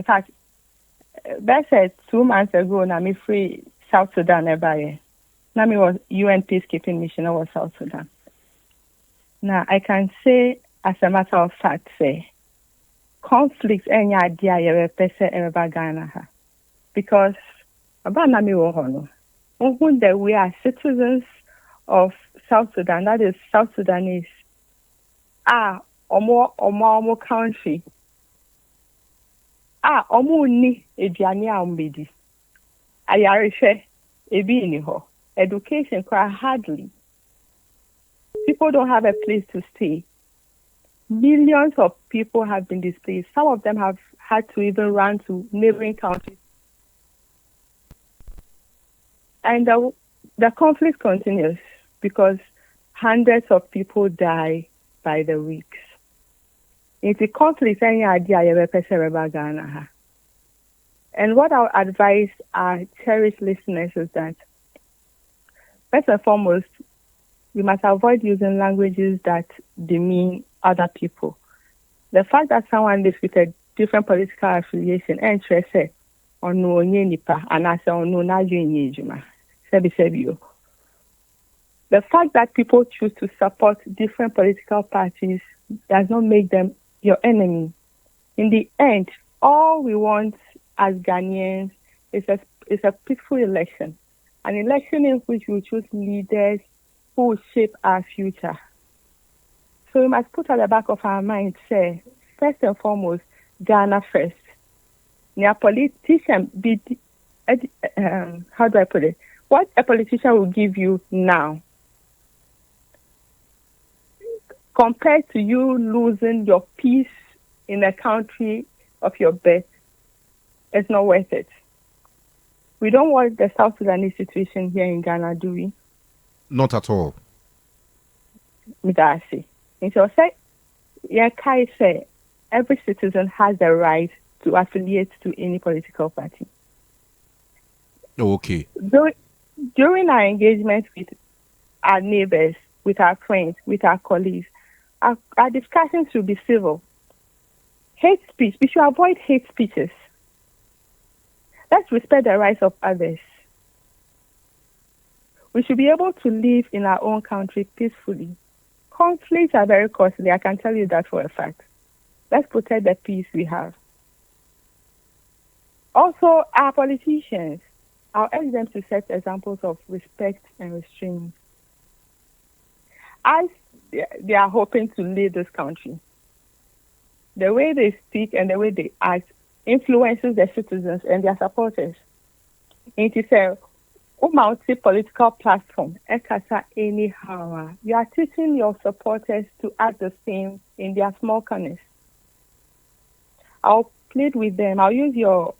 In fact, that said 2 months ago, na me free South Sudan everybody. Na me was UN peacekeeping mission over South Sudan. Now I can say as a matter of fact, say conflict any idea you pese ever Ghana ha. Because about na me wo hono. That we are citizens of South Sudan, that is South Sudanese. Omo country. Omo ni eduane a ombedi. Ayareshe ebi ni ho. Education quite hardly. People don't have a place to stay. Millions of people have been displaced. Some of them have had to even run to neighboring countries. And the conflict continues because hundreds of people die by the weeks. It's a conflict any idea you ever Ghana. And what I would advise our cherished listeners is that first and foremost, we must avoid using languages that demean other people. The fact that someone lives with a different political affiliation and say ono onye nipa and I say ono na juma sebi. The fact that people choose to support different political parties does not make them your enemy. In the end, all we want as Ghanaians is a peaceful election, an election in which we choose leaders who will shape our future. So we must put at the back of our mind, say, first and foremost, Ghana first. Now, politician be, how do I put it? What a politician will give you now, compared to you losing your peace in a country of your birth, it's not worth it. We don't want the South Sudanese situation here in Ghana, do we? Not at all. Midasi. And so say, Kai say, every citizen has the right to affiliate to any political party. Oh, okay. During our engagement with our neighbors, with our friends, with our colleagues, our discussions should be civil. Hate speech, we should avoid hate speeches. Let's respect the rights of others. We should be able to live in our own country peacefully. Conflicts are very costly, I can tell you that for a fact. Let's protect the peace we have. Also, our politicians, I'll urge them to set examples of respect and restraint. As they are hoping to lead this country, the way they speak and the way they act influences their citizens and their supporters. It is a multi-political platform, anyhow. You are teaching your supporters to act the same in their small corners. I'll plead with them. I'll use your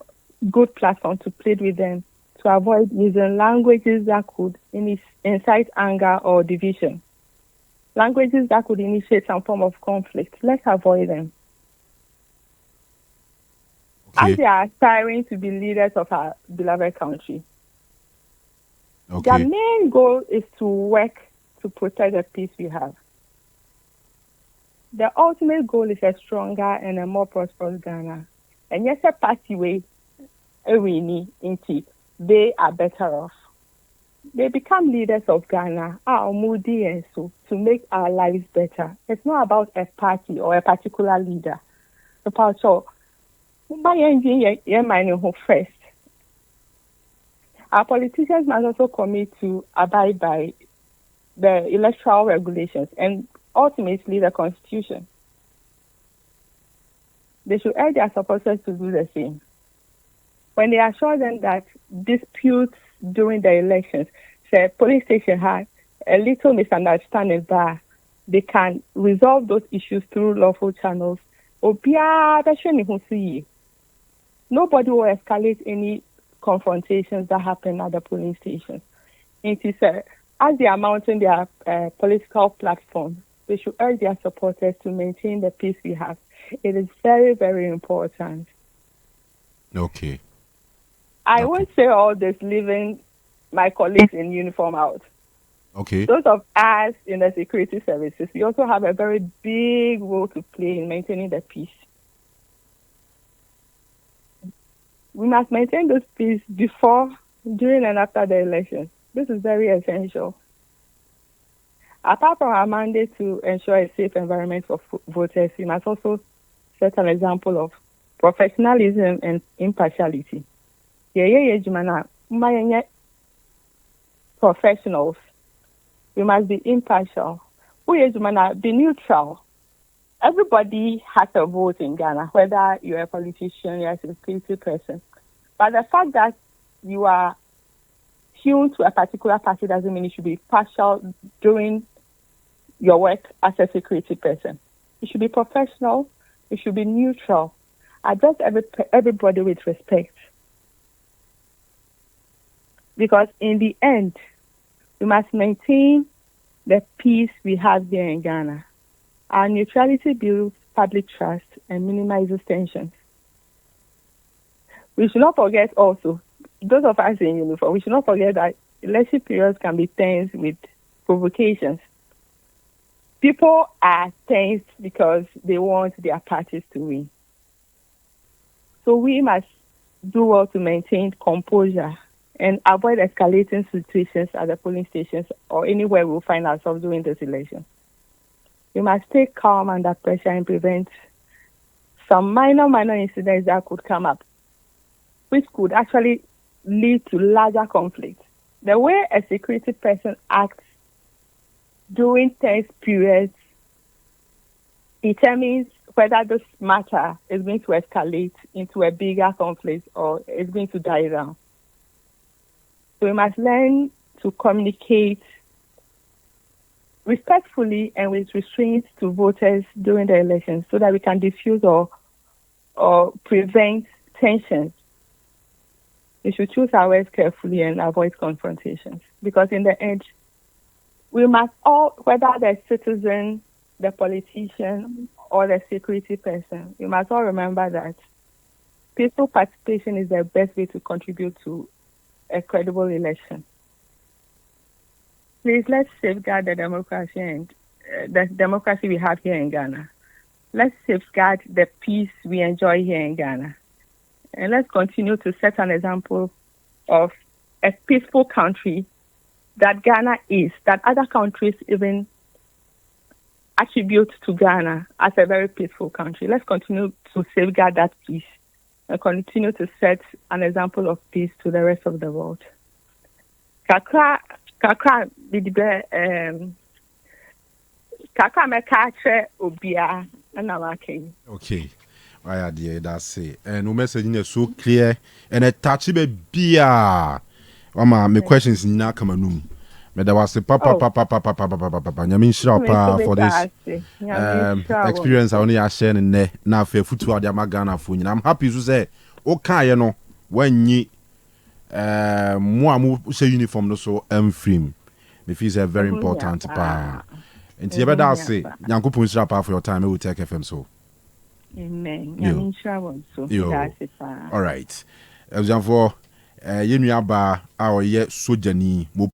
good platform to plead with them to avoid using languages that could incite anger or division. Languages that could initiate some form of conflict. Let's avoid them. Okay. As they are aspiring to be leaders of our beloved country, okay, their main goal is to work to protect the peace we have. The ultimate goal is a stronger and a more prosperous Ghana. And yes, a party way, they are better off. They become leaders of Ghana, moody and so to make our lives better. It's not about a party or a particular leader. About so, first. Our politicians must also commit to abide by the electoral regulations and ultimately the Constitution. They should urge their supporters to do the same. When they assure them that disputes during the elections, say police station had a little misunderstanding, but they can resolve those issues through lawful channels. Nobody will escalate any confrontations that happen at the polling stations. It is as they are mounting their political platform, they should urge their supporters to maintain the peace we have. It is very, very important. Okay. I won't say all this leaving my colleagues in uniform out. Okay. Those of us in the security services, we also have a very big role to play in maintaining the peace. we must maintain those peace before, during, and after the elections. This is very essential. Apart from our mandate to ensure a safe environment for voters, we must also set an example of professionalism and impartiality. Professionals. We must be impartial. Be neutral. Everybody has a vote in Ghana, whether you're a politician, you're a security person. But the fact that you are tuned to a particular party doesn't mean you should be partial during your work as a security person. You should be professional. You should be neutral. Address everybody with respect. Because in the end, we must maintain the peace we have here in Ghana. Our neutrality builds public trust and minimizes tensions. We should not forget also, those of us in uniform, we should not forget that election periods can be tense with provocations. People are tense because they want their parties to win. So we must do well to maintain composure and avoid escalating situations at the polling stations or anywhere we'll find ourselves during this election. We must stay calm under pressure and prevent some minor incidents that could come up, which could actually lead to larger conflicts. The way a security person acts during tense periods determines whether this matter is going to escalate into a bigger conflict or is going to die down. So we must learn to communicate respectfully and with restraint to voters during the elections so that we can diffuse or prevent tensions. We should choose our words carefully and avoid confrontations. Because in the end, we must all, whether the citizen, the politician, or the security person, we must all remember that peaceful participation is the best way to contribute to a credible election. Please, let's safeguard the democracy and the democracy we have here in Ghana. Let's safeguard the peace we enjoy here in Ghana. And let's continue to set an example of a peaceful country that Ghana is, that other countries even attribute to Ghana as a very peaceful country. Let's continue to safeguard that peace and continue to set an example of peace to the rest of the world. Kakra bidibe kakra meka obia na wake. Okay. Why dear that's it. And no message is so clear and a touchy baby. My questions na come room. Me da was papa nyamin shira pa for this experience I only share ne na fe futu ade Ghana for nyina. I'm happy to say o kan ye no when yi mo amu say uniform no so frame. Me feel say very important pa. Nti ye beda say Nyankopon shira pa for your time we will take FM so. Amen. Nyamin shira won so. All right. Example yenua ba a oyɛ sojani